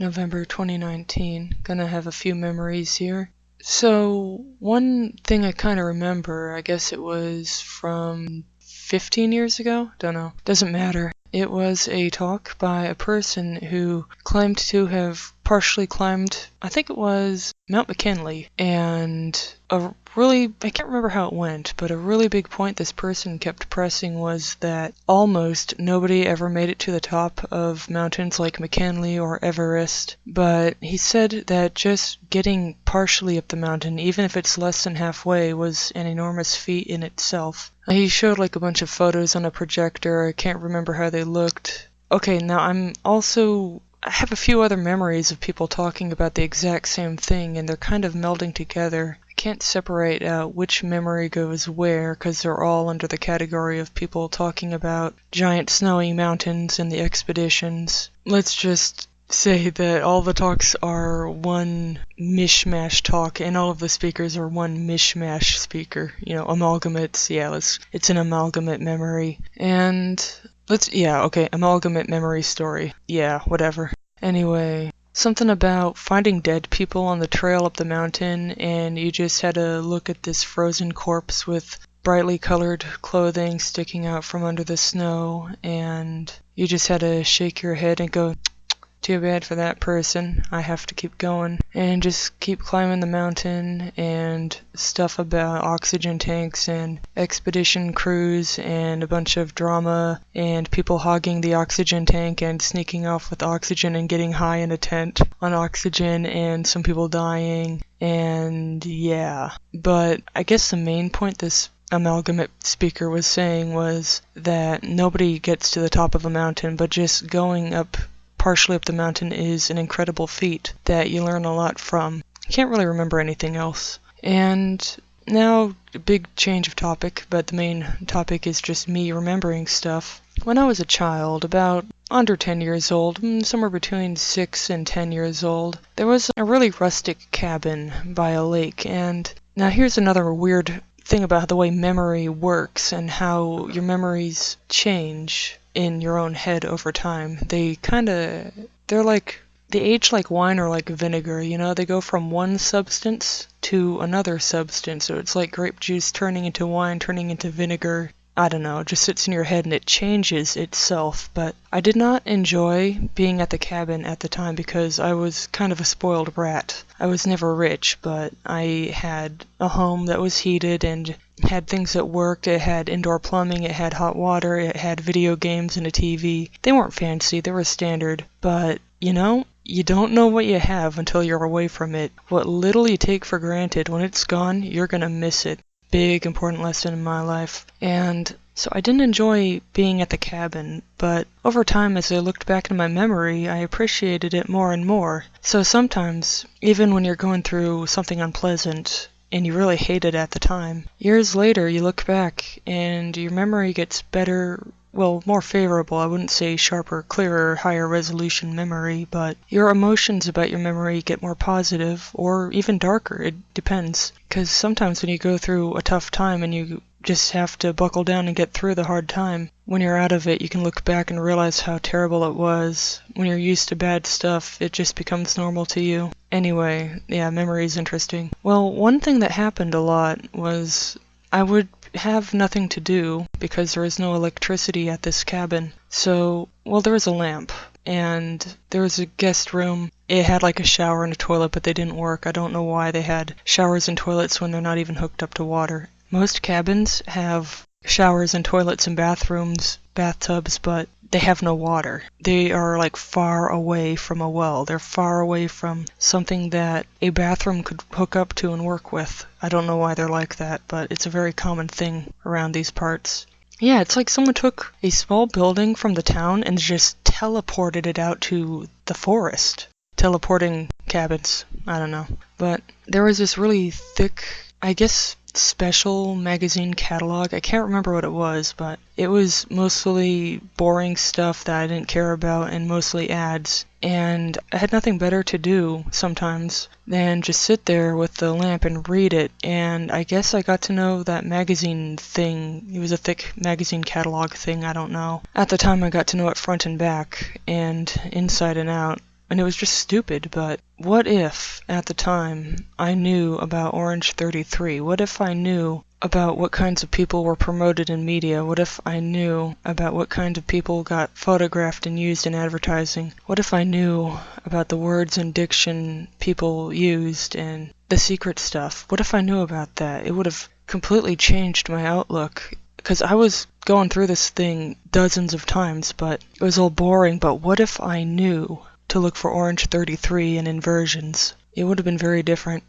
November 2019. Gonna have a few memories here. So, one thing I kind of remember, I guess it was from 15 years ago? Don't know. Doesn't matter. It was a talk by a person who claimed to have partially climbed, I think it was Mount McKinley, and I can't remember how it went, but a really big point this person kept pressing was that almost nobody ever made it to the top of mountains like McKinley or Everest, but he said that just getting partially up the mountain, even if it's less than halfway, was an enormous feat in itself. He showed like a bunch of photos on a projector. I can't remember how they looked. Okay, now I have a few other memories of people talking about the exact same thing, and they're kind of melding together. I can't separate out which memory goes where, because they're all under the category of people talking about giant snowy mountains and the expeditions. Let's just say that all the talks are one mishmash talk, and all of the speakers are one mishmash speaker. Amalgamates. Yeah, it's an amalgamate memory. And amalgamate memory story. Yeah, whatever. Anyway, something about finding dead people on the trail up the mountain, and you just had to look at this frozen corpse with brightly colored clothing sticking out from under the snow, and you just had to shake your head and go, too bad for that person. I have to keep going. And just keep climbing the mountain, and stuff about oxygen tanks and expedition crews and a bunch of drama and people hogging the oxygen tank and sneaking off with oxygen and getting high in a tent on oxygen and some people dying. And yeah. But I guess the main point this amalgamate speaker was saying was that nobody gets to the top of a mountain, but just going up partially up the mountain is an incredible feat that you learn a lot from. I can't really remember anything else. And now, a big change of topic, but the main topic is just me remembering stuff. When I was a child, about under 10 years old, somewhere between 6 and 10 years old, there was a really rustic cabin by a lake. And now here's another weird thing about the way memory works and how your memories change in your own head over time. They age like wine or like vinegar, they go from one substance to another substance. So it's like grape juice turning into wine, turning into vinegar. I don't know, it just sits in your head and it changes itself. But I did not enjoy being at the cabin at the time because I was kind of a spoiled brat. I was never rich, but I had a home that was heated and had things that worked. It had indoor plumbing, it had hot water, it had video games and a TV. They weren't fancy, they were standard, but you don't know what you have until you're away from it. What little you take for granted, when it's gone, you're gonna miss it. Big important lesson in my life. And so I didn't enjoy being at the cabin, but over time as I looked back in my memory, I appreciated it more and more. So sometimes, even when you're going through something unpleasant, and you really hate it at the time, years later you look back and your memory gets better, well, more favorable. I wouldn't say sharper, clearer, higher resolution memory, but your emotions about your memory get more positive or even darker. It depends. Because sometimes when you go through a tough time and you just have to buckle down and get through the hard time, when you're out of it, you can look back and realize how terrible it was. When you're used to bad stuff, it just becomes normal to you. Anyway, yeah, memory is interesting. Well, one thing that happened a lot was I would have nothing to do because there was no electricity at this cabin. So, there was a lamp and there was a guest room. It had like a shower and a toilet, but they didn't work. I don't know why they had showers and toilets when they're not even hooked up to water. Most cabins have showers and toilets and bathtubs, but they have no water. They are like far away from a well. They're far away from something that a bathroom could hook up to and work with. I don't know why they're like that, but it's a very common thing around these parts. Yeah, it's like someone took a small building from the town and just teleported it out to the forest. Teleporting cabins. I don't know. But there was this really thick, I guess, special magazine catalog. I can't remember what it was, but it was mostly boring stuff that I didn't care about and mostly ads. And I had nothing better to do sometimes than just sit there with the lamp and read it. And I guess I got to know that magazine thing. It was a thick magazine catalog thing, I don't know. At the time I got to know it front and back and inside and out. and it was just stupid, but what if, at the time, I knew about Orange 33? What if I knew about what kinds of people were promoted in media? What if I knew about what kinds of people got photographed and used in advertising? What if I knew about the words and diction people used and the secret stuff? What if I knew about that? It would have completely changed my outlook, because I was going through this thing dozens of times, but it was all boring. But what if I knew to look for Orange 33 and inversions? It would have been very different.